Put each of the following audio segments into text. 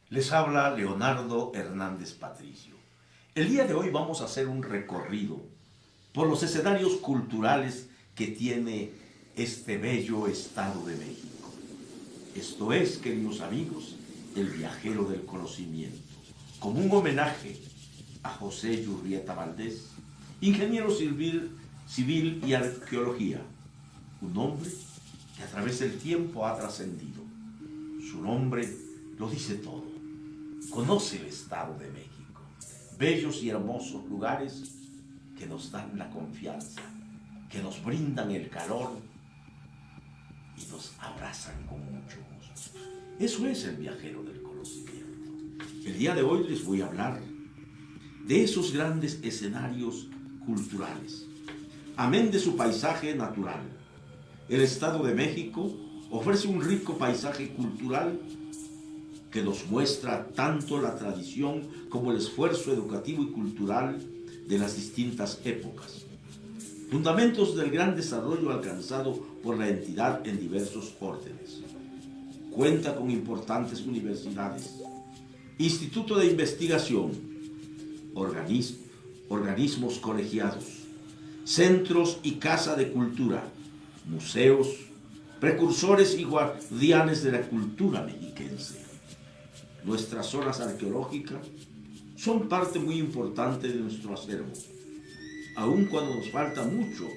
Les habla Leonardo Hernández Patricio. El día de hoy vamos a hacer un recorrido por los escenarios culturales que tiene este bello Estado de México. Esto es, queridos amigos, el viajero del conocimiento, como un homenaje a José Yurrieta Valdés, ingeniero civil y arqueología, un hombre que a través del tiempo ha trascendido. Su nombre lo dice todo. Conoce el Estado de México, bellos y hermosos lugares que nos dan la confianza, que nos brindan el calor y nos abrazan con mucho gusto. Eso es el viajero del conocimiento. El día de hoy les voy a hablar de esos grandes escenarios culturales. Amén de su paisaje natural, el Estado de México ofrece un rico paisaje cultural que nos muestra tanto la tradición como el esfuerzo educativo y cultural de las distintas épocas, fundamentos del gran desarrollo alcanzado por la entidad en diversos órdenes. Cuenta con importantes universidades, instituto de investigación, organismos colegiados, centros y casa de cultura, museos, precursores y guardianes de la cultura mexiquense. Nuestras zonas arqueológicas son parte muy importante de nuestro acervo. Aun cuando nos falta mucho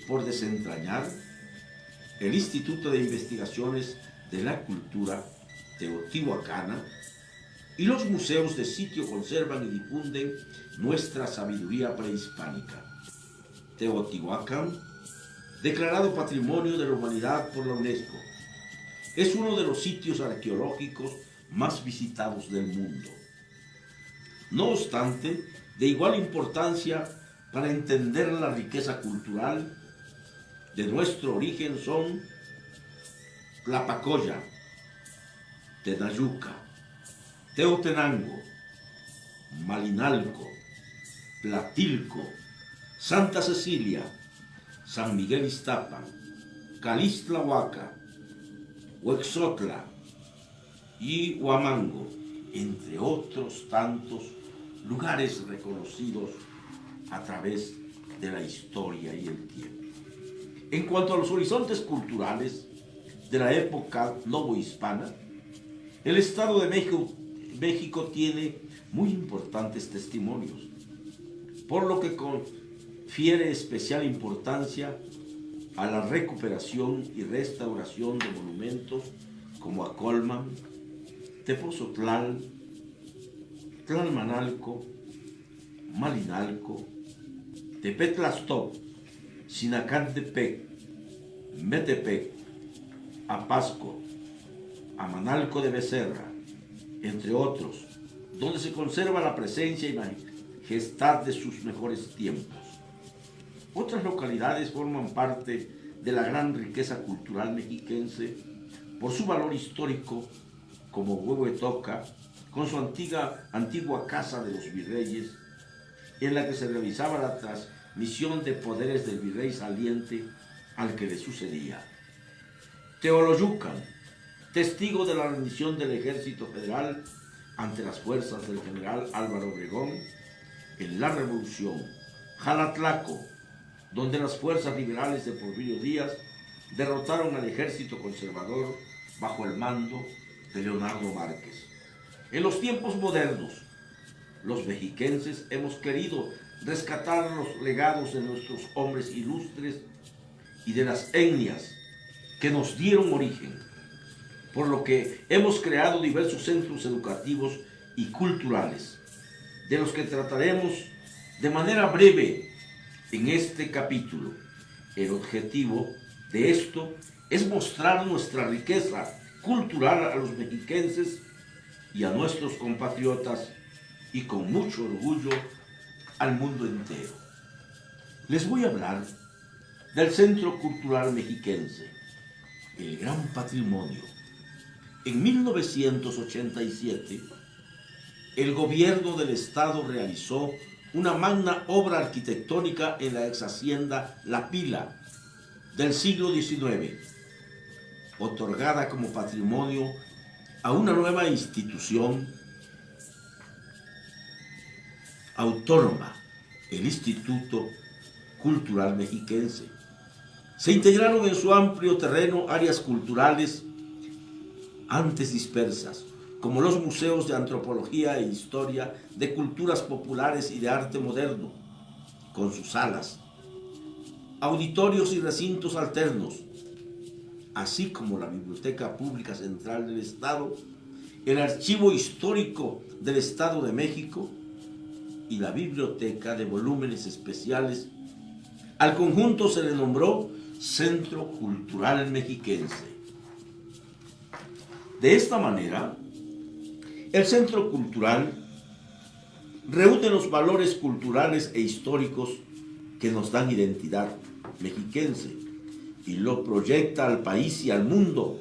por desentrañar, el Instituto de Investigaciones de la Cultura Teotihuacana y los museos de sitio conservan y difunden nuestra sabiduría prehispánica. Teotihuacán, declarado Patrimonio de la Humanidad por la UNESCO, es uno de los sitios arqueológicos más visitados del mundo. No obstante, de igual importancia para entender la riqueza cultural de nuestro origen son Tlapacoya, Tenayuca, Teotenango, Malinalco, Tlatilco, Santa Cecilia, San Miguel Iztapa, Calixtlahuaca, Huexotla y Huamango, entre otros tantos lugares reconocidos a través de la historia y el tiempo. En cuanto a los horizontes culturales de la época novohispana, el Estado de México tiene muy importantes testimonios, por lo que confiere especial importancia a la recuperación y restauración de monumentos como Acolman, Tepozotlán, Tlalmanalco, Malinalco, Tepetlastop, Sinacantepec, Metepec, Apasco, Amanalco de Becerra, entre otros, donde se conserva la presencia y majestad de sus mejores tiempos. Otras localidades forman parte de la gran riqueza cultural mexiquense por su valor histórico, como Huehuetoca, con su antigua casa de los virreyes, en la que se realizaba la transmisión de poderes del virrey saliente al que le sucedía. Teoloyucan, testigo de la rendición del ejército federal ante las fuerzas del general Álvaro Obregón en la Revolución. Jalatlaco, donde las fuerzas liberales de Porfirio Díaz derrotaron al ejército conservador bajo el mando de Leonardo Márquez. En los tiempos modernos, los mexiquenses hemos querido rescatar los legados de nuestros hombres ilustres y de las etnias que nos dieron origen, por lo que hemos creado diversos centros educativos y culturales, de los que trataremos de manera breve en este capítulo. El objetivo de esto es mostrar nuestra riqueza cultural a los mexiquenses y a nuestros compatriotas, y con mucho orgullo al mundo entero. Les voy a hablar del Centro Cultural Mexiquense, el Gran Patrimonio. En 1987, el gobierno del estado realizó una magna obra arquitectónica en la ex hacienda La Pila del siglo XIX, otorgada como patrimonio a una nueva institución autónoma, el Instituto Cultural Mexiquense. Se integraron en su amplio terreno áreas culturales antes dispersas, como los museos de antropología e historia, de culturas populares y de arte moderno, con sus salas, auditorios y recintos alternos, así como la Biblioteca Pública Central del Estado, el Archivo Histórico del Estado de México y la Biblioteca de Volúmenes Especiales. Al conjunto se le nombró Centro Cultural Mexiquense. De esta manera, el Centro Cultural reúne los valores culturales e históricos que nos dan identidad mexiquense y lo proyecta al país y al mundo.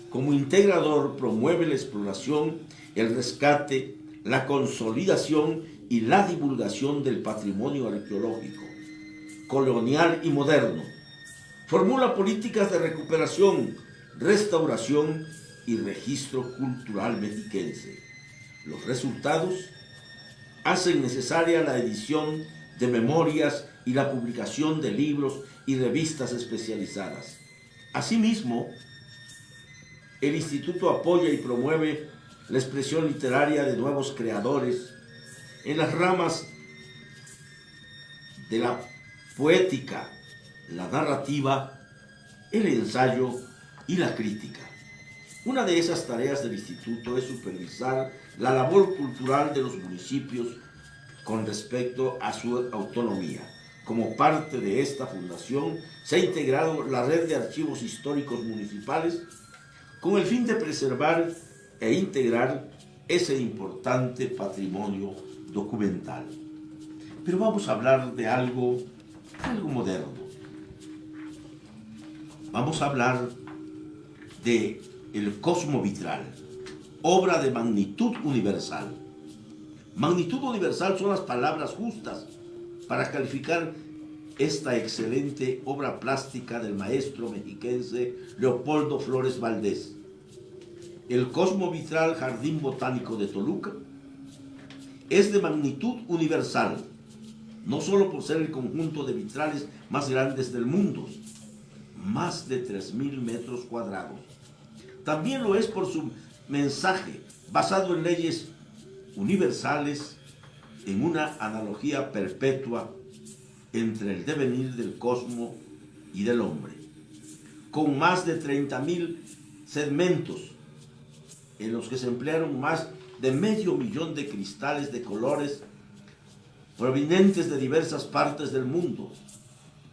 Como integrador promueve la exploración, el rescate, la consolidación y la divulgación del patrimonio arqueológico, colonial y moderno. Formula políticas de recuperación, restauración y registro cultural mexiquense. Los resultados hacen necesaria la edición de memorias y la publicación de libros y revistas especializadas. Asimismo, el Instituto apoya y promueve la expresión literaria de nuevos creadores en las ramas de la poética, la narrativa, el ensayo y la crítica. Una de esas tareas del Instituto es supervisar la labor cultural de los municipios con respecto a su autonomía. Como parte de esta fundación se ha integrado la red de archivos históricos municipales con el fin de preservar e integrar ese importante patrimonio documental. Pero vamos a hablar de algo moderno. Vamos a hablar de el Cosmo Vitral, obra de magnitud universal. Magnitud universal son las palabras justas para calificar esta excelente obra plástica del maestro mexiquense Leopoldo Flores Valdés. El Cosmo Vitral Jardín Botánico de Toluca es de magnitud universal, no solo por ser el conjunto de vitrales más grandes del mundo, más de 3.000 metros cuadrados. También lo es por su mensaje basado en leyes universales, en una analogía perpetua entre el devenir del cosmos y del hombre, con más de 30.000 segmentos en los que se emplearon más de 500.000 de cristales de colores provenientes de diversas partes del mundo.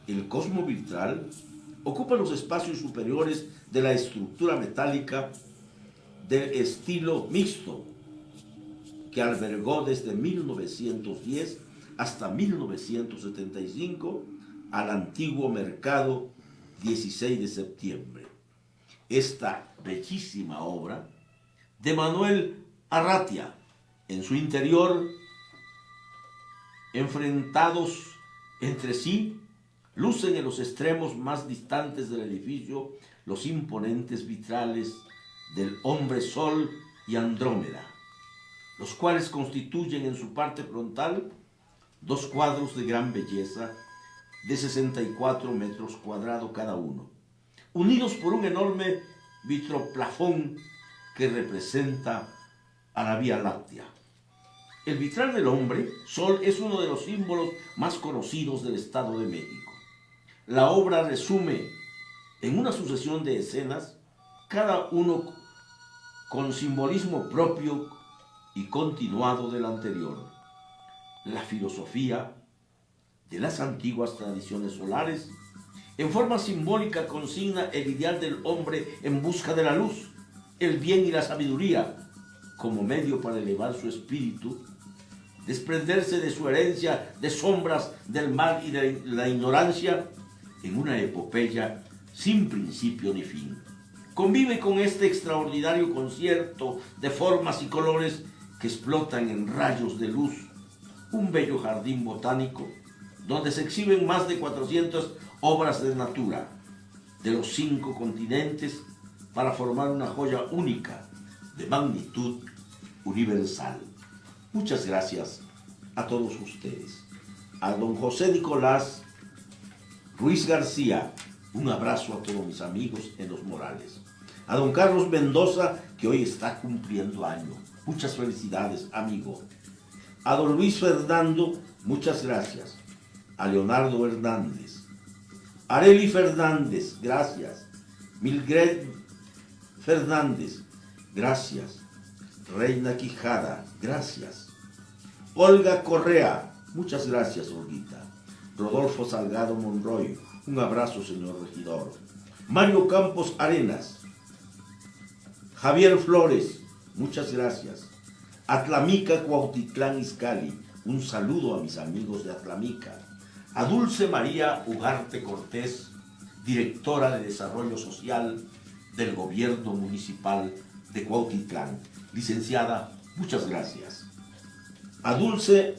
El Cosmo Vitral ocupa los espacios superiores de la estructura metálica del estilo mixto, que albergó desde 1910 hasta 1975 al antiguo mercado 16 de septiembre. Esta bellísima obra de Manuel Arratia, en su interior, enfrentados entre sí, lucen en los extremos más distantes del edificio los imponentes vitrales del Hombre Sol y Andrómeda, los cuales constituyen en su parte frontal dos cuadros de gran belleza de 64 metros cuadrados cada uno, unidos por un enorme vitroplafón que representa a la Vía Láctea. El vitral del Hombre Sol es uno de los símbolos más conocidos del Estado de México. La obra resume en una sucesión de escenas, cada uno con simbolismo propio y continuado del anterior, la filosofía de las antiguas tradiciones solares. En forma simbólica consigna el ideal del hombre en busca de la luz, el bien y la sabiduría, como medio para elevar su espíritu, desprenderse de su herencia de sombras del mal y de la ignorancia en una epopeya sin principio ni fin. Convive con este extraordinario concierto de formas y colores que explotan en rayos de luz un bello jardín botánico donde se exhiben más de 400 obras de natura de los 5 continentes para formar una joya única de magnitud universal. Muchas gracias a todos ustedes. A don José Nicolás Ruiz García, un abrazo a todos mis amigos en Los Morales. A don Carlos Mendoza, que hoy está cumpliendo año. Muchas felicidades, amigo. A don Luis Fernando, muchas gracias. A Leonardo Hernández. Areli Fernández, gracias. Milgred Fernández, gracias. Reina Quijada, gracias. Olga Correa, muchas gracias, Olguita. Rodolfo Salgado Monroy, un abrazo, señor regidor. Mario Campos Arenas. Javier Flores, muchas gracias. Atlamica Cuautitlán Izcalli, un saludo a mis amigos de Atlamica. A Dulce María Ugarte Cortés, directora de Desarrollo Social del Gobierno Municipal de Cuautitlán. Licenciada, muchas gracias. A Dulce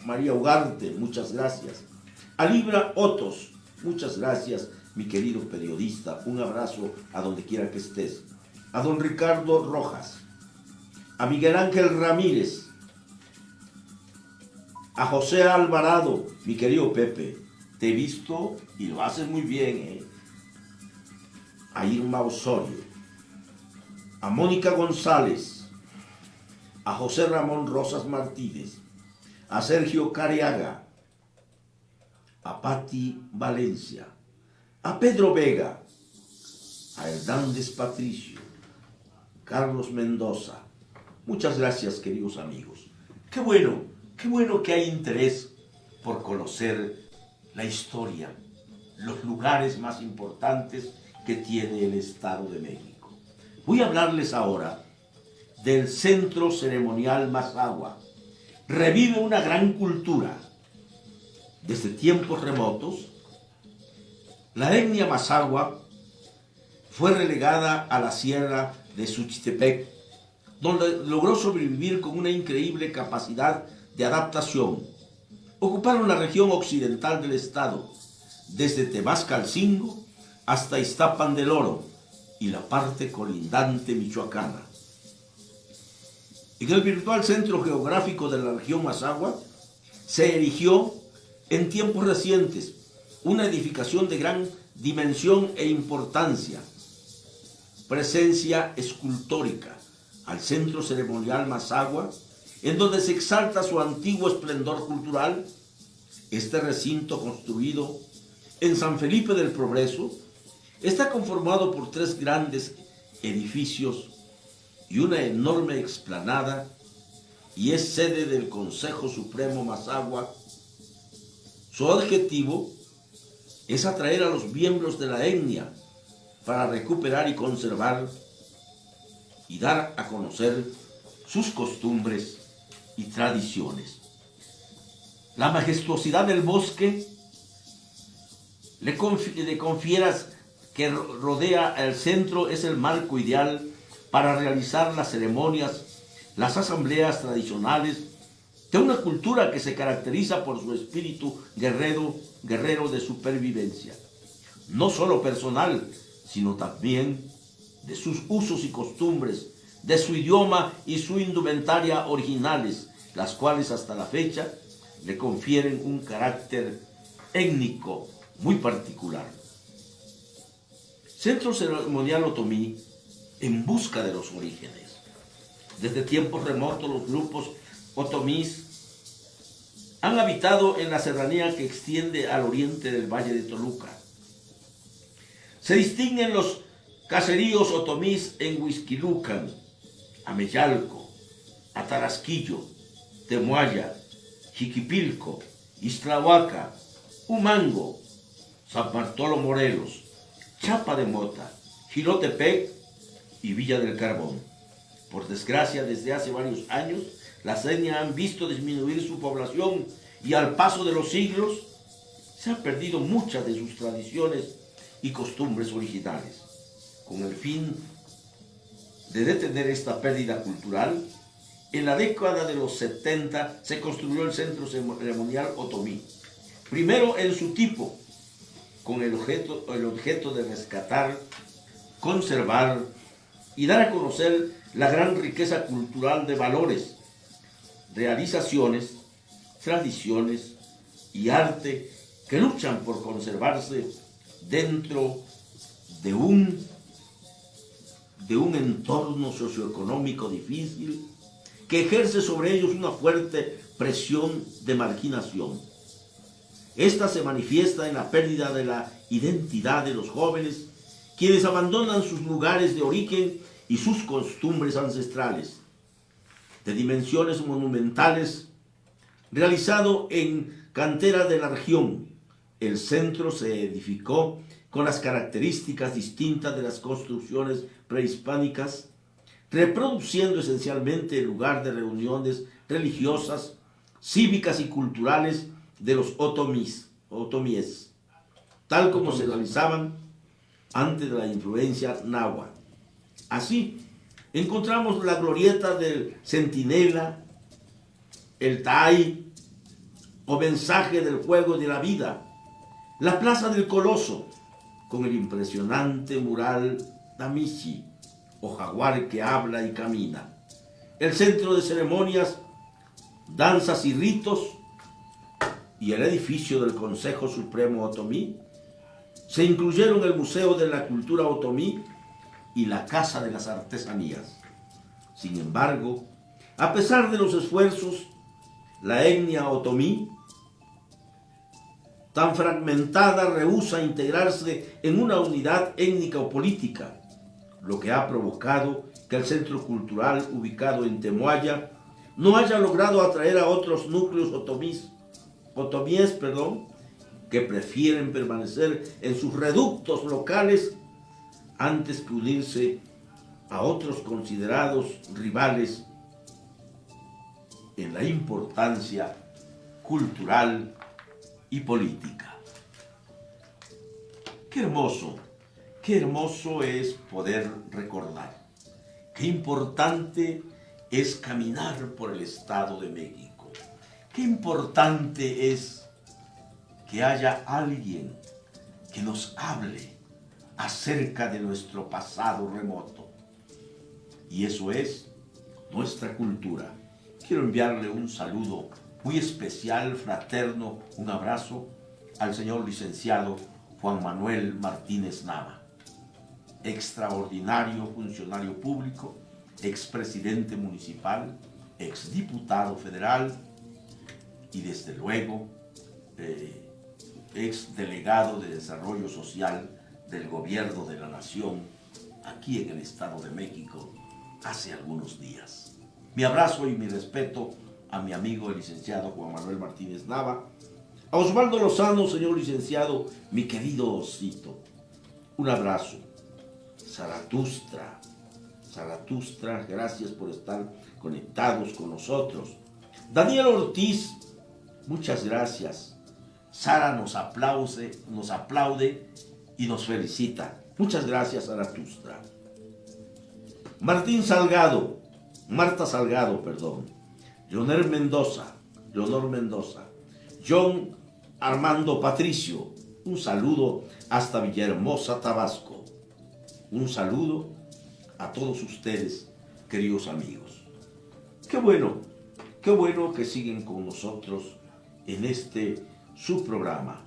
María Ugarte, muchas gracias. A Libra Otos, muchas gracias, mi querido periodista. Un abrazo a donde quiera que estés. A don Ricardo Rojas. A Miguel Ángel Ramírez. A José Alvarado, mi querido Pepe. Te he visto y lo haces muy bien, ¿eh? A Irma Osorio. A Mónica González. A José Ramón Rosas Martínez. A Sergio Cariaga. A Patti Valencia. A Pedro Vega. A Hernández Patricio. Carlos Mendoza. Muchas gracias, queridos amigos. Qué bueno que hay interés por conocer la historia, los lugares más importantes que tiene el Estado de México. Voy a hablarles ahora del Centro Ceremonial Mazahua. Revive una gran cultura. Desde tiempos remotos, la etnia Mazahua fue relegada a la sierra de Suchitepec, donde logró sobrevivir con una increíble capacidad de adaptación. Ocuparon la región occidental del estado, desde Temascalcingo hasta Iztapan del Oro y la parte colindante michoacana. En el virtual centro geográfico de la región Mazahua se erigió en tiempos recientes una edificación de gran dimensión e importancia, presencia escultórica, al Centro Ceremonial Mazahua, en donde se exalta su antiguo esplendor cultural. Este recinto, construido en San Felipe del Progreso, está conformado por 3 grandes edificios y una enorme explanada, y es sede del Consejo Supremo Mazahua. Su objetivo es atraer a los miembros de la etnia para recuperar y conservar y dar a conocer sus costumbres y tradiciones. La majestuosidad del bosque le confieras que rodea el centro es el marco ideal para realizar las ceremonias, las asambleas tradicionales de una cultura que se caracteriza por su espíritu guerrero de supervivencia, no solo personal, sino también de sus usos y costumbres, de su idioma y su indumentaria originales, las cuales hasta la fecha le confieren un carácter étnico muy particular. Centro Ceremonial Otomí, en busca de los orígenes. Desde tiempos remotos los grupos otomís han habitado en la serranía que extiende al oriente del Valle de Toluca. Se distinguen los caseríos otomís en Huixquilucan, Ameyalco, Atarasquillo, Temuaya, Jiquipilco, Ixtlahuaca, Humango, San Bartolo Morelos, Chapa de Mota, Jilotepec y Villa del Carbón. Por desgracia, desde hace varios años, las etnias han visto disminuir su población y al paso de los siglos se han perdido muchas de sus tradiciones y costumbres originales. Con el fin de detener esta pérdida cultural, en la década de los 70 se construyó el Centro Ceremonial Otomí, primero en su tipo, con el objeto de rescatar conservar y dar a conocer la gran riqueza cultural de valores, realizaciones, tradiciones y arte que luchan por conservarse dentro de un entorno socioeconómico difícil que ejerce sobre ellos una fuerte presión de marginación. Esta se manifiesta en la pérdida de la identidad de los jóvenes, quienes abandonan sus lugares de origen y sus costumbres ancestrales. De dimensiones monumentales, realizado en cantera de la región, el centro se edificó con las características distintas de las construcciones prehispánicas, reproduciendo esencialmente el lugar de reuniones religiosas, cívicas y culturales de los otomíes, tal como se realizaban antes de la influencia náhuatl. Así, encontramos la glorieta del Centinela, el Tai, o mensaje del juego de la vida, la Plaza del Coloso, con el impresionante mural Damishi, o jaguar que habla y camina, el centro de ceremonias, danzas y ritos, y el edificio del Consejo Supremo Otomí. Se incluyeron el Museo de la Cultura Otomí y la Casa de las Artesanías. Sin embargo, a pesar de los esfuerzos, la etnia otomí, tan fragmentada, rehúsa integrarse en una unidad étnica o política, lo que ha provocado que el centro cultural ubicado en Temoaya no haya logrado atraer a otros núcleos otomíes, que prefieren permanecer en sus reductos locales antes que unirse a otros considerados rivales en la importancia cultural y política. Qué hermoso es poder recordar. Qué importante es caminar por el Estado de México. Qué importante es que haya alguien que nos hable acerca de nuestro pasado remoto. Y eso es nuestra cultura. Quiero enviarle un saludo muy especial, fraterno, un abrazo al señor licenciado Juan Manuel Martínez Nava, extraordinario funcionario público, expresidente municipal, exdiputado federal y desde luego exdelegado de Desarrollo Social del Gobierno de la Nación aquí en el Estado de México hace algunos días. Mi abrazo y mi respeto a mi amigo el licenciado Juan Manuel Martínez Nava, a Osvaldo Lozano, señor licenciado, mi querido Osito. Un abrazo. Zaratustra, gracias por estar conectados con nosotros. Daniel Ortiz, muchas gracias. Sara nos aplaude y nos felicita. Muchas gracias, Zaratustra. Marta Salgado, Leonor Mendoza, John Armando Patricio, un saludo hasta Villahermosa, Tabasco. Un saludo a todos ustedes, queridos amigos. Qué bueno que siguen con nosotros en este su programa.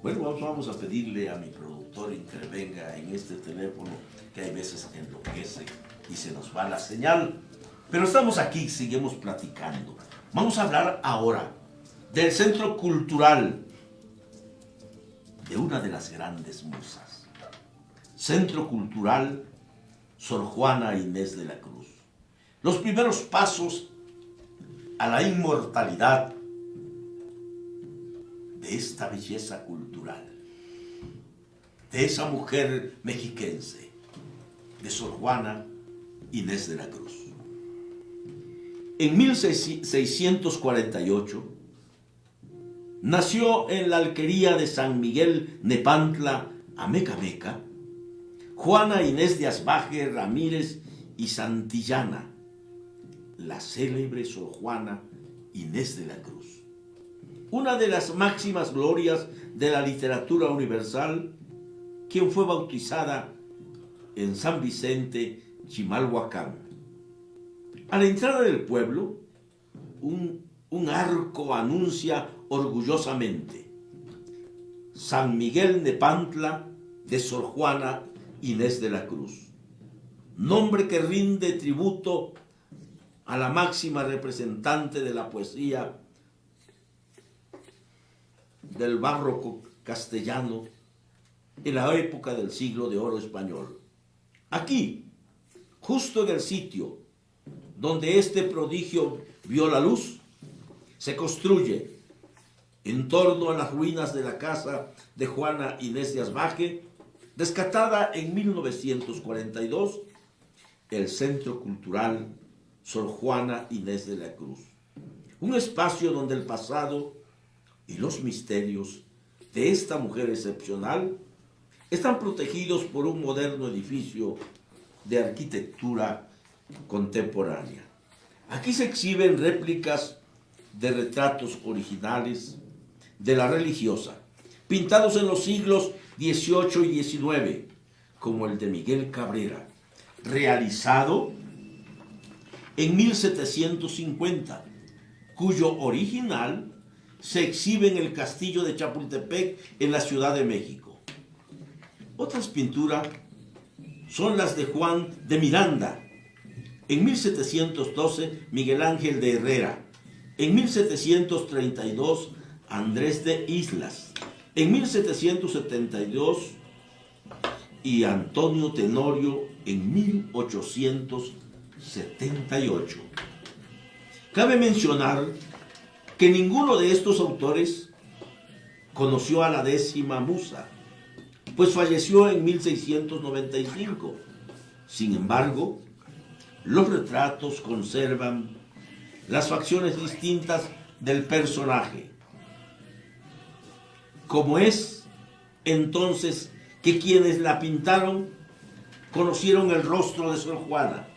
Bueno, vamos a pedirle a mi productor intervenga en este teléfono que hay veces que enloquece y se nos va la señal. Pero estamos aquí, seguimos platicando. Vamos a hablar ahora del Centro Cultural de una de las grandes musas. Centro Cultural Sor Juana Inés de la Cruz. Los primeros pasos a la inmortalidad de esta belleza cultural, de esa mujer mexiquense, de Sor Juana Inés de la Cruz. En 1648 nació en la alquería de San Miguel Nepantla, Amecameca, Juana Inés de Asbaje Ramírez y Santillana, la célebre Sor Juana Inés de la Cruz. Una de las máximas glorias de la literatura universal, quien fue bautizada en San Vicente, Chimalhuacán. A la entrada del pueblo, un arco anuncia orgullosamente: San Miguel Nepantla de Sor Juana Inés de la Cruz, nombre que rinde tributo a la máxima representante de la poesía del barroco castellano en la época del siglo de oro español. Aquí, justo en el sitio donde este prodigio vio la luz, se construye, en torno a las ruinas de la casa de Juana Inés de Asbaje, rescatada en 1942, el Centro Cultural Sor Juana Inés de la Cruz, un espacio donde el pasado y los misterios de esta mujer excepcional están protegidos por un moderno edificio de arquitectura contemporánea. Aquí se exhiben réplicas de retratos originales de la religiosa, pintados en los siglos XVIII y XIX, como el de Miguel Cabrera, realizado en 1750, cuyo original se exhibe en el castillo de Chapultepec, en la Ciudad de México. Otras pinturas son las de Juan de Miranda, en 1712 Miguel Ángel de Herrera, en 1732 Andrés de Islas, en 1772 y Antonio Tenorio en 1878. Cabe mencionar que ninguno de estos autores conoció a la 10ª musa, pues falleció en 1695. Sin embargo, los retratos conservan las facciones distintas del personaje. ¿Cómo es entonces que quienes la pintaron conocieron el rostro de Sor Juana?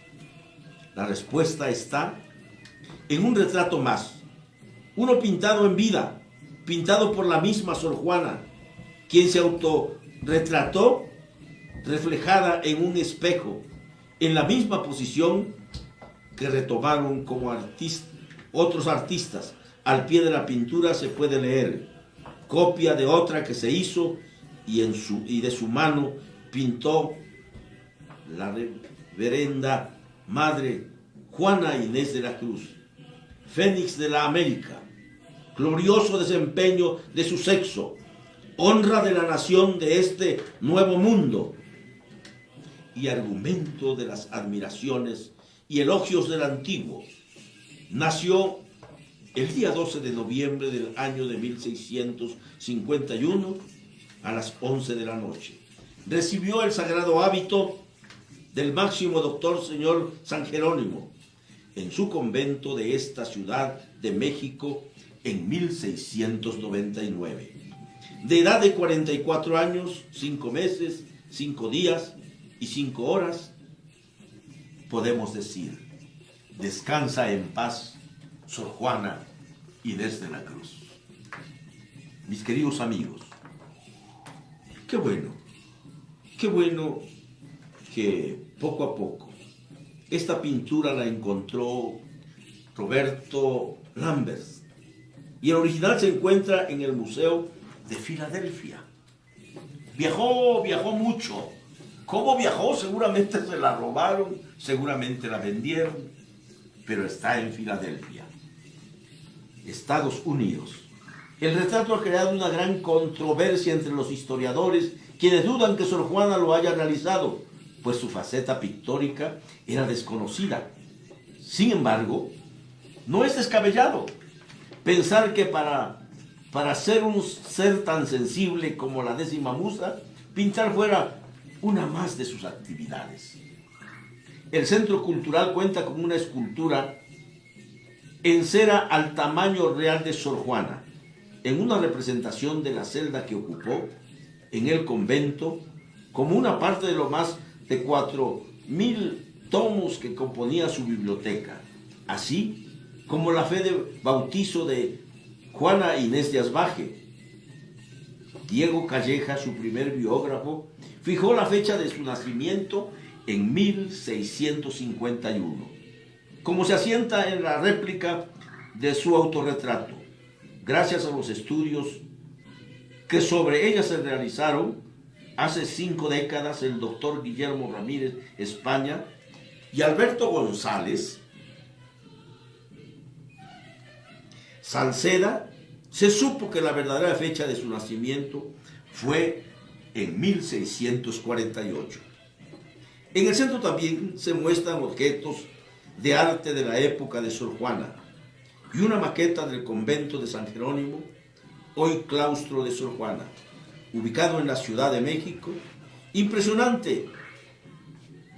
La respuesta está en un retrato más, uno pintado en vida, pintado por la misma Sor Juana, quien se autorretrató reflejada en un espejo, en la misma posición que retomaron como otros artistas. Al pie de la pintura se puede leer: copia de otra que se hizo y de su mano pintó la reverenda Madre Juana Inés de la Cruz, Fénix de la América, glorioso desempeño de su sexo, honra de la nación de este nuevo mundo y argumento de las admiraciones y elogios del antiguo. Nació el día 12 de noviembre del año de 1651 a las 11 de la noche. Recibió el sagrado hábito del máximo doctor señor San Jerónimo en su convento de esta Ciudad de México en 1699. De edad de 44 años, 5 meses, 5 días y 5 horas, podemos decir: descansa en paz, Sor Juana Inés de la Cruz. Mis queridos amigos, qué bueno que poco a poco esta pintura la encontró Roberto Lambert, y el original se encuentra en el Museo de Filadelfia. Viajó mucho. ¿Cómo viajó? Seguramente se la robaron, seguramente la vendieron, pero está en Filadelfia, Estados Unidos. El retrato ha creado una gran controversia entre los historiadores, quienes dudan que Sor Juana lo haya realizado, pues su faceta pictórica era desconocida. Sin embargo, no es descabellado pensar que para ser un ser tan sensible como la 10ª musa, pintar fuera una más de sus actividades. El Centro Cultural cuenta con una escultura en cera al tamaño real de Sor Juana, en una representación de la celda que ocupó en el convento, como una parte de lo más de 4,000 tomos que componía su biblioteca, así como la fe de bautizo de Juana Inés de Asbaje, Diego Calleja, su primer biógrafo, fijó la fecha de su nacimiento en 1651, como se asienta en la réplica de su autorretrato. Gracias a los estudios que sobre ella se realizaron hace 5 décadas, el doctor Guillermo Ramírez España y Alberto González Salceda, se supo que la verdadera fecha de su nacimiento fue en 1648. En el centro también se muestran objetos de arte de la época de Sor Juana y una maqueta del convento de San Jerónimo, hoy claustro de Sor Juana, ubicado en la Ciudad de México. Impresionante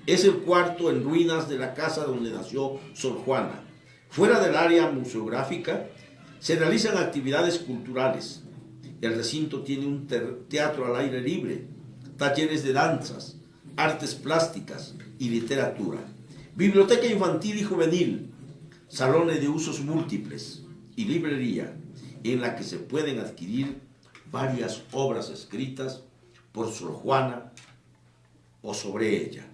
es el cuarto en ruinas de la casa donde nació Sor Juana. Fuera del área museográfica se realizan actividades culturales. El recinto tiene un teatro al aire libre, talleres de danzas, artes plásticas y literatura, biblioteca infantil y juvenil, salones de usos múltiples y librería en la que se pueden adquirir varias obras escritas por Sor Juana o sobre ella.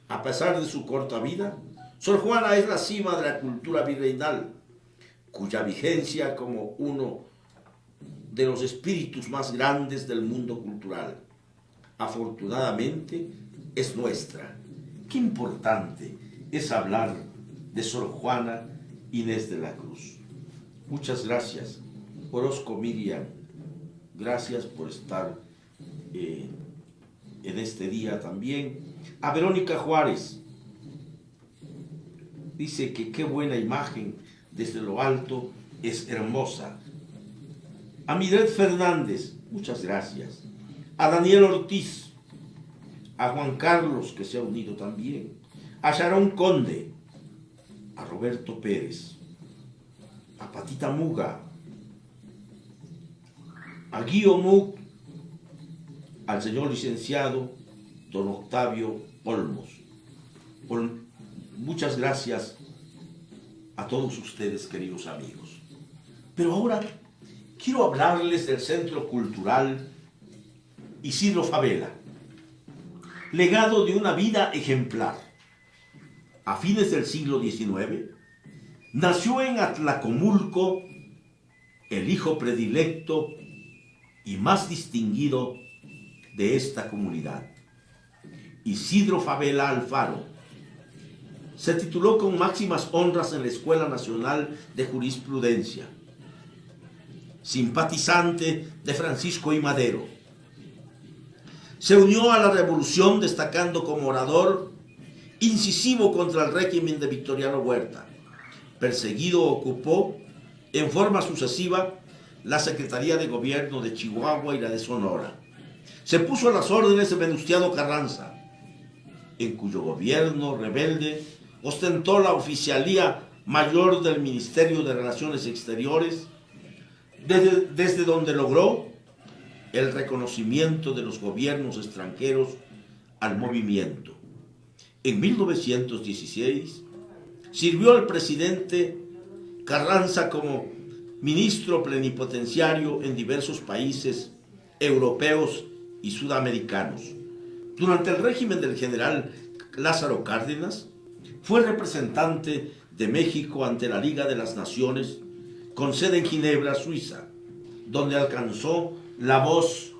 A pesar de su corta vida, Sor Juana es la cima de la cultura virreinal, cuya vigencia como uno de los espíritus más grandes del mundo cultural, afortunadamente, es nuestra. Qué importante es hablar de Sor Juana Inés de la Cruz. Muchas gracias, Orozco Miriam. Gracias por estar en este día también. A Verónica Juárez. Dice que qué buena imagen desde lo alto, es hermosa. A Miret Fernández, muchas gracias. A Daniel Ortiz. A Juan Carlos, que se ha unido también. A Sharon Conde. A Roberto Pérez. A Patita Muga. A Guío Muc. Al señor licenciado don Octavio Olmos. Muchas gracias a todos ustedes, queridos amigos. Pero ahora quiero hablarles del Centro Cultural Isidro Fabela, legado de una vida ejemplar. A fines del siglo XIX, nació en Atlacomulco el hijo predilecto y más distinguido de esta comunidad, Isidro Fabela Alfaro. Se tituló con máximas honras en la Escuela Nacional de Jurisprudencia. Simpatizante de Francisco I. Madero. Se unió a la revolución destacando como orador incisivo contra el régimen de Victoriano Huerta. Perseguido, ocupó en forma sucesiva la Secretaría de Gobierno de Chihuahua y la de Sonora. Se puso a las órdenes de Venustiano Carranza, en cuyo gobierno rebelde ostentó la oficialía mayor del Ministerio de Relaciones Exteriores, desde donde logró el reconocimiento de los gobiernos extranjeros al movimiento. En 1916 sirvió al presidente Carranza como ministro plenipotenciario en diversos países europeos y sudamericanos. Durante el régimen del general Lázaro Cárdenas, fue representante de México ante la Liga de las Naciones, con sede en Ginebra, Suiza, donde alcanzó la voz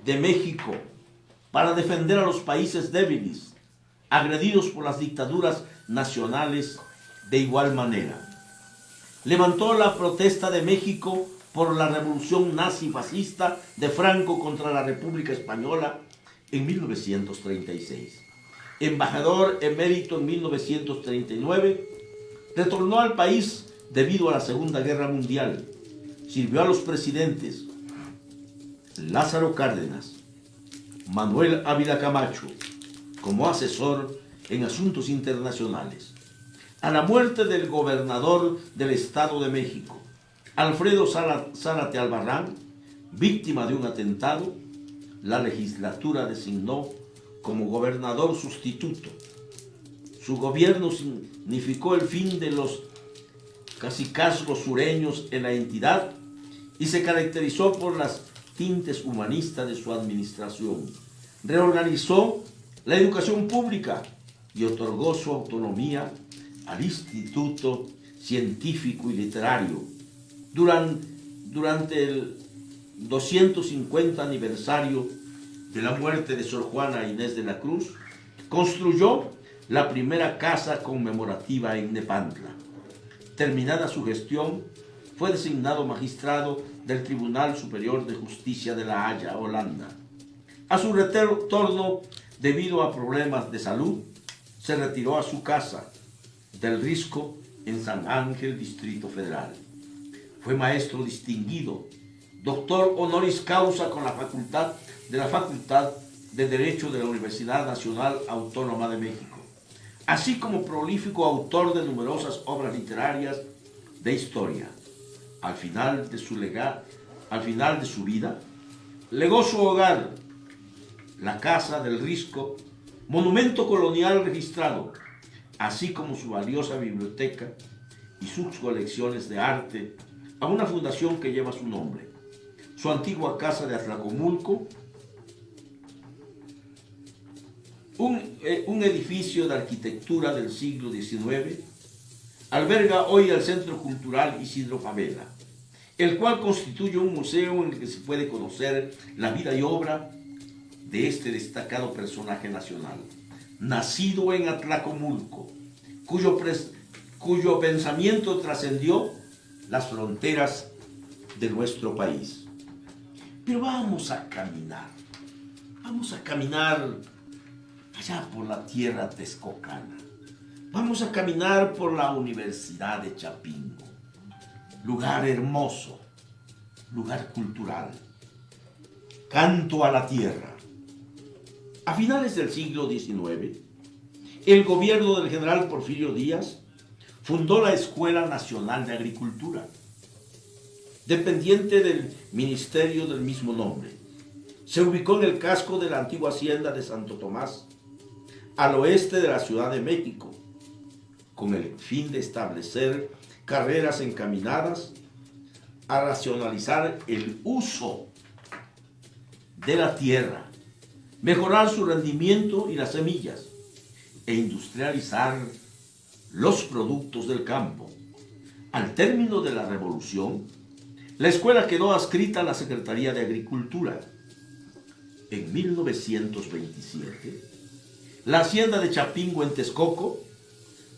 de México para defender a los países débiles, agredidos por las dictaduras nacionales de igual manera. Levantó la protesta de México por la revolución nazi-fascista de Franco contra la República Española en 1936. Embajador emérito en 1939, retornó al país debido a la Segunda Guerra Mundial. Sirvió a los presidentes Lázaro Cárdenas, Manuel Ávila Camacho, como asesor en asuntos internacionales. A la muerte del gobernador del Estado de México, Alfredo Zárate Albarrán, víctima de un atentado, la legislatura designó como gobernador sustituto. Su gobierno significó el fin de los cacicazgos sureños en la entidad y se caracterizó por las tintes humanistas de su administración. Reorganizó la educación pública y otorgó su autonomía al Instituto Científico y Literario. Durante el 250 aniversario de la muerte de Sor Juana Inés de la Cruz, construyó la primera casa conmemorativa en Nepantla. Terminada su gestión, fue designado magistrado del Tribunal Superior de Justicia de La Haya, Holanda. A su retorno, debido a problemas de salud, se retiró a su casa del Risco en San Ángel, Distrito Federal. Fue maestro distinguido, doctor honoris causa con la Facultad de Derecho de la Universidad Nacional Autónoma de México, así como prolífico autor de numerosas obras literarias de historia. Al final de su vida, legó su hogar, la Casa del Risco, monumento colonial registrado, así como su valiosa biblioteca y sus colecciones de arte, a una fundación que lleva su nombre. Su antigua casa de Atlacomulco, un edificio de arquitectura del siglo XIX, alberga hoy el Centro Cultural Isidro Fabela, el cual constituye un museo en el que se puede conocer la vida y obra de este destacado personaje nacional, nacido en Atlacomulco, cuyo pensamiento trascendió las fronteras de nuestro país. Pero vamos a caminar allá por la tierra texcocana, vamos a caminar por la Universidad de Chapingo, lugar hermoso, lugar cultural, canto a la tierra. A finales del siglo XIX, el gobierno del general Porfirio Díaz fundó la Escuela Nacional de Agricultura, dependiente del ministerio del mismo nombre. Se ubicó en el casco de la antigua hacienda de Santo Tomás, al oeste de la Ciudad de México, con el fin de establecer carreras encaminadas a racionalizar el uso de la tierra, mejorar su rendimiento y las semillas, e industrializar los productos del campo. Al término de la Revolución, la escuela quedó adscrita a la Secretaría de Agricultura. En 1927, la hacienda de Chapingo en Texcoco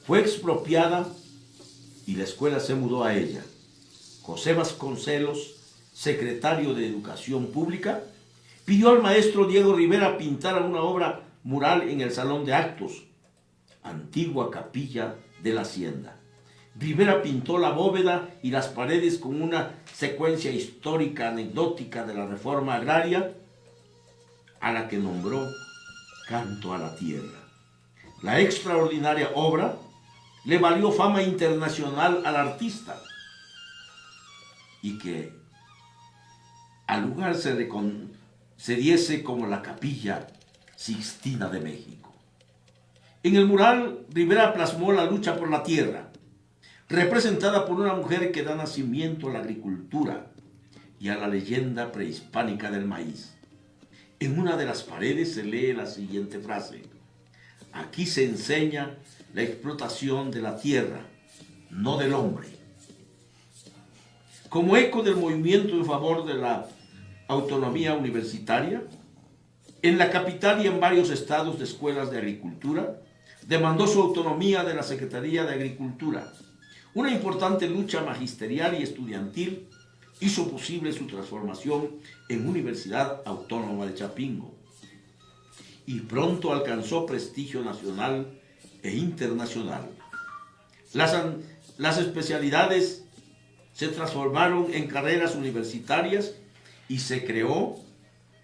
fue expropiada y la escuela se mudó a ella. José Vasconcelos, secretario de Educación Pública, pidió al maestro Diego Rivera pintara una obra mural en el Salón de Actos, antigua capilla de la hacienda. Rivera pintó la bóveda y las paredes con una secuencia histórica anecdótica de la reforma agraria, a la que nombró Canto a la Tierra. La extraordinaria obra le valió fama internacional al artista, y que al lugar se diese como la Capilla Sixtina de México. En el mural, Rivera plasmó la lucha por la tierra, representada por una mujer que da nacimiento a la agricultura y a la leyenda prehispánica del maíz. En una de las paredes se lee la siguiente frase: aquí se enseña la explotación de la tierra, no del hombre. Como eco del movimiento en favor de la autonomía universitaria, en la capital y en varios estados de escuelas de agricultura, demandó su autonomía de la Secretaría de Agricultura. Una importante lucha magisterial y estudiantil hizo posible su transformación en Universidad Autónoma de Chapingo, y pronto alcanzó prestigio nacional e internacional. Las especialidades se transformaron en carreras universitarias y se creó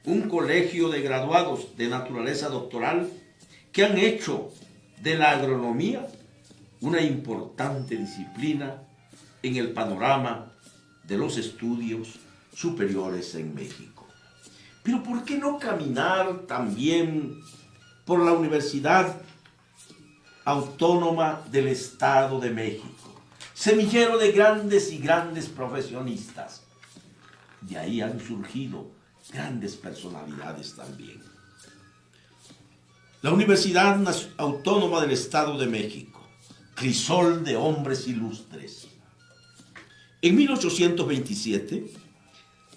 un colegio de graduados de naturaleza doctoral que han hecho de la agronomía una importante disciplina en el panorama de los estudios superiores en México. Pero ¿por qué no caminar también por la Universidad Autónoma del Estado de México, semillero de grandes y grandes profesionistas? De ahí han surgido grandes personalidades también. La Universidad Autónoma del Estado de México, crisol de hombres ilustres. En 1827,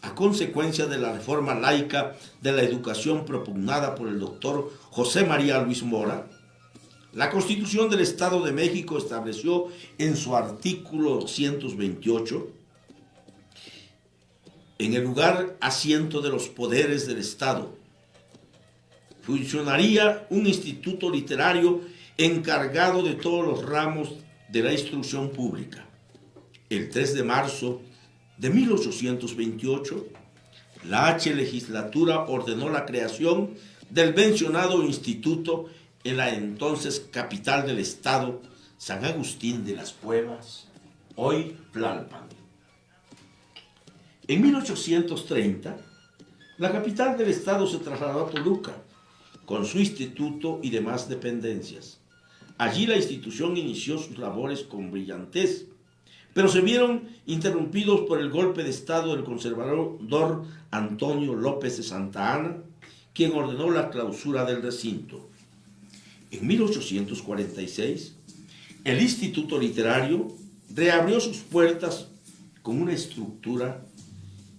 a consecuencia de la reforma laica de la educación propugnada por el doctor José María Luis Mora, la Constitución del Estado de México estableció en su artículo 128, en el lugar asiento de los poderes del Estado, funcionaría un instituto literario encargado de todos los ramos de la instrucción pública. El 3 de marzo de 1828, la H. Legislatura ordenó la creación del mencionado instituto en la entonces capital del estado, San Agustín de las Cuevas, hoy Tlalpan. En 1830, la capital del estado se trasladó a Toluca, con su instituto y demás dependencias. Allí la institución inició sus labores con brillantez, pero se vieron interrumpidos por el golpe de estado del conservador Antonio López de Santa Anna, quien ordenó la clausura del recinto. En 1846, el Instituto Literario reabrió sus puertas con una estructura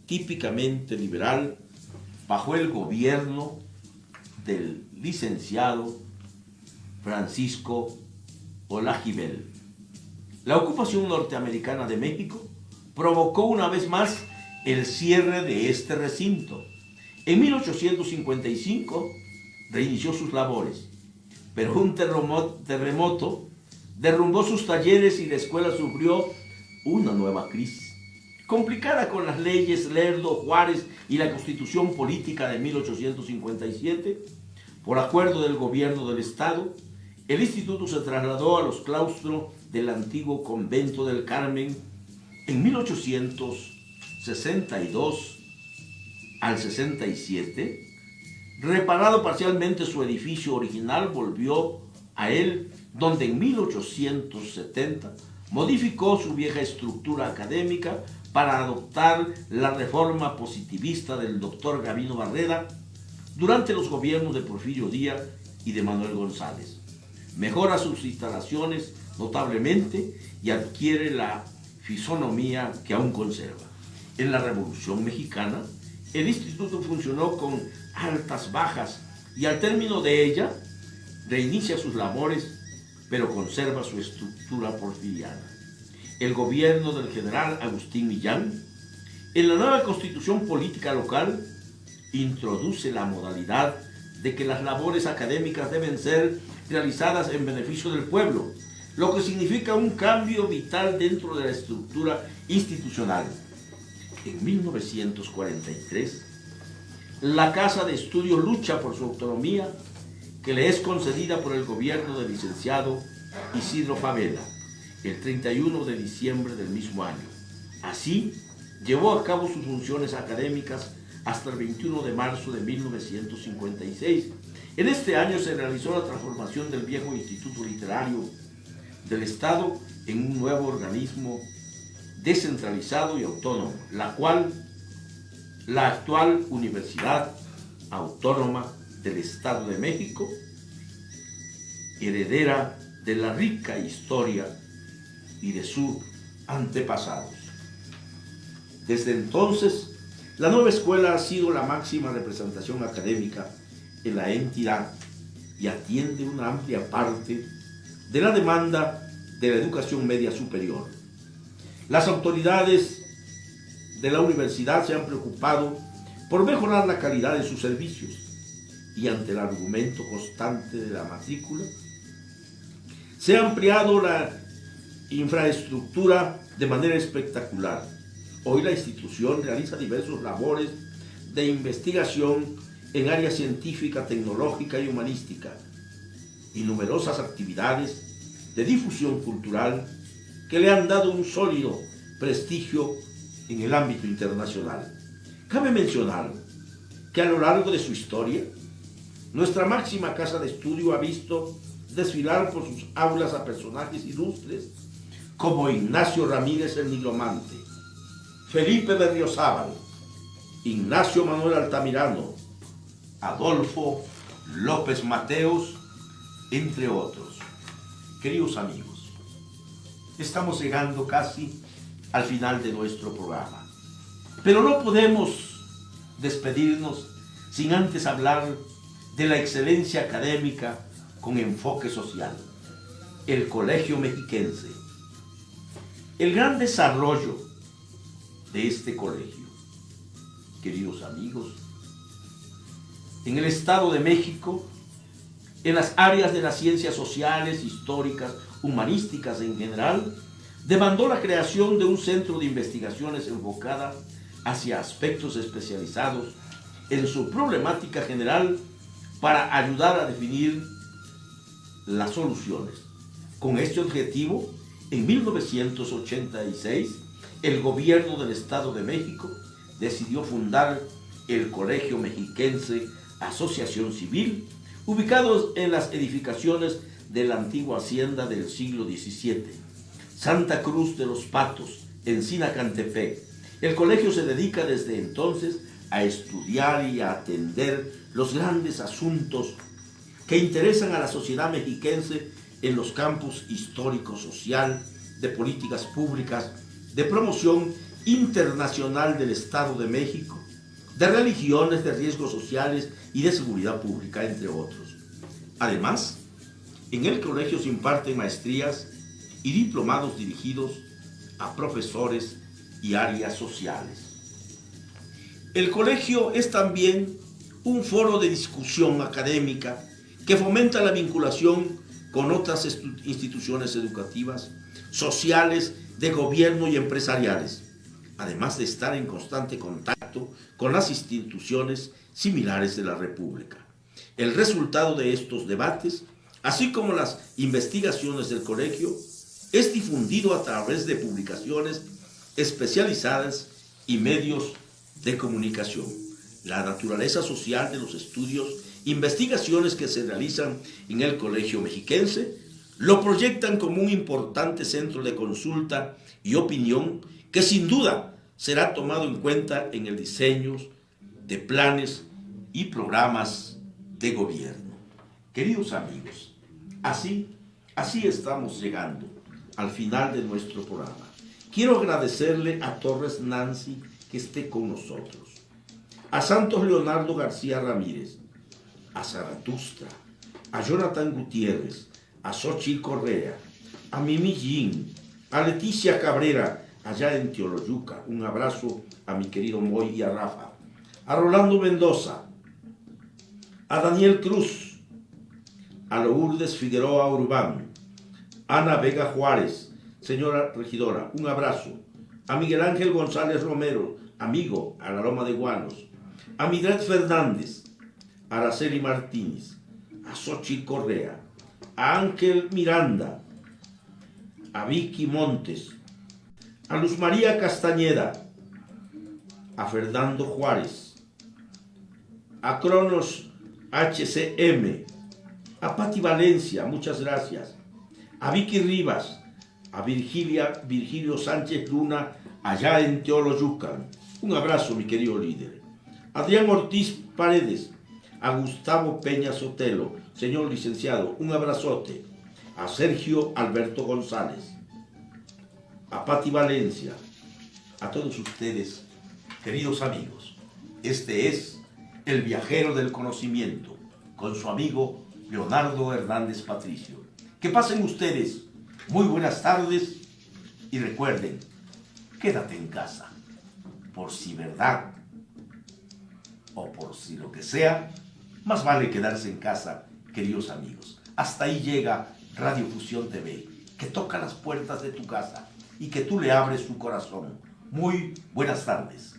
típicamente liberal bajo el gobierno del licenciado Francisco Olajibel. La ocupación norteamericana de México provocó una vez más el cierre de este recinto. En 1855 reinició sus labores, pero un terremoto derrumbó sus talleres y la escuela sufrió una nueva crisis, complicada con las leyes Lerdo, Juárez y la Constitución Política de 1857. Por acuerdo del gobierno del estado, el instituto se trasladó a los claustros del antiguo convento del Carmen. En 1862 al 67, reparado parcialmente su edificio original, volvió a él, donde en 1870 modificó su vieja estructura académica para adoptar la reforma positivista del doctor Gavino Barrera durante los gobiernos de Porfirio Díaz y de Manuel González. Mejora sus instalaciones notablemente y adquiere la fisonomía que aún conserva. En la Revolución Mexicana, el instituto funcionó con altas bajas y al término de ella reinicia sus labores, pero conserva su estructura porfiriana. El gobierno del general Agustín Millán, en la nueva constitución política local, introduce la modalidad de que las labores académicas deben ser realizadas en beneficio del pueblo, lo que significa un cambio vital dentro de la estructura institucional. En 1943, la Casa de Estudios lucha por su autonomía, que le es concedida por el gobierno del licenciado Isidro Fabela, el 31 de diciembre del mismo año. Así, llevó a cabo sus funciones académicas hasta el 21 de marzo de 1956. En este año se realizó la transformación del viejo Instituto Literario del Estado en un nuevo organismo descentralizado y autónomo, la actual Universidad Autónoma del Estado de México, heredera de la rica historia y de sus antepasados. Desde entonces, la nueva escuela ha sido la máxima representación académica en la entidad y atiende una amplia parte de la demanda de la educación media superior. Las autoridades de la universidad se han preocupado por mejorar la calidad de sus servicios y ante el argumento constante de la matrícula, se ha ampliado la infraestructura de manera espectacular. Hoy la institución realiza diversas labores de investigación en áreas científica, tecnológica y humanística, y numerosas actividades de difusión cultural que le han dado un sólido prestigio en el ámbito internacional. Cabe mencionar que a lo largo de su historia, nuestra máxima casa de estudio ha visto desfilar por sus aulas a personajes ilustres como Ignacio Ramírez el Nigromante, Felipe Berriozábal, Ignacio Manuel Altamirano, Adolfo López Mateos, entre otros. Queridos amigos, estamos llegando casi al final de nuestro programa, pero no podemos despedirnos sin antes hablar de la excelencia académica con enfoque social, el Colegio Mexiquense. El gran desarrollo de este colegio, queridos amigos, en el Estado de México, en las áreas de las ciencias sociales, históricas, humanísticas en general, demandó la creación de un centro de investigaciones enfocada hacia aspectos especializados en su problemática general para ayudar a definir las soluciones. Con este objetivo, en 1986, el gobierno del Estado de México decidió fundar el Colegio Mexiquense Asociación Civil, ubicados en las edificaciones de la antigua hacienda del siglo XVII, Santa Cruz de los Patos, en Sinacantepec. El colegio se dedica desde entonces a estudiar y a atender los grandes asuntos que interesan a la sociedad mexiquense en los campos histórico-social, de políticas públicas, de promoción internacional del Estado de México, de religiones, de riesgos sociales y de seguridad pública, entre otros. Además, en el colegio se imparten maestrías y diplomados dirigidos a profesores y áreas sociales. El colegio es también un foro de discusión académica que fomenta la vinculación con otras instituciones educativas, sociales, de gobierno y empresariales, además de estar en constante contacto con las instituciones similares de la República. El resultado de estos debates, así como las investigaciones del colegio, es difundido a través de publicaciones especializadas y medios de comunicación. La naturaleza social de los estudios, investigaciones que se realizan en el Colegio Mexiquense, lo proyectan como un importante centro de consulta y opinión que sin duda será tomado en cuenta en el diseño de planes y programas de gobierno. Queridos amigos, así estamos llegando al final de nuestro programa. Quiero agradecerle a Torres Nancy que esté con nosotros, a Santos Leonardo García Ramírez, a Zaratustra, a Jonathan Gutiérrez, a Xochitl Correa, a Mimi Jin, a Leticia Cabrera, allá en Teoloyuca. Un abrazo a mi querido Moy y a Rafa, a Rolando Mendoza, a Daniel Cruz, a Lourdes Figueroa Urbán, Ana Vega Juárez, señora regidora, un abrazo, a Miguel Ángel González Romero, amigo, a la Loma de Guanos, a Midret Fernández, a Araceli Martínez, a Xochitl Correa, a Ángel Miranda, a Vicky Montes, a Luz María Castañeda, a Fernando Juárez, a Cronos HCM, a Pati Valencia, muchas gracias, a Vicky Rivas, a Virgilio Sánchez Luna, allá en Teoloyucan. Un abrazo, mi querido líder. Adrián Ortiz Paredes, a Gustavo Peña Sotelo, señor licenciado, un abrazote. A Sergio Alberto González, a Pati Valencia, a todos ustedes, queridos amigos. Este es El Viajero del Conocimiento, con su amigo Leonardo Hernández Patricio. Que pasen ustedes muy buenas tardes y recuerden, quédate en casa, por si verdad o por si lo que sea, más vale quedarse en casa, queridos amigos. Hasta ahí llega Radio Fusión TV, que toca las puertas de tu casa y que tú le abres tu corazón. Muy buenas tardes.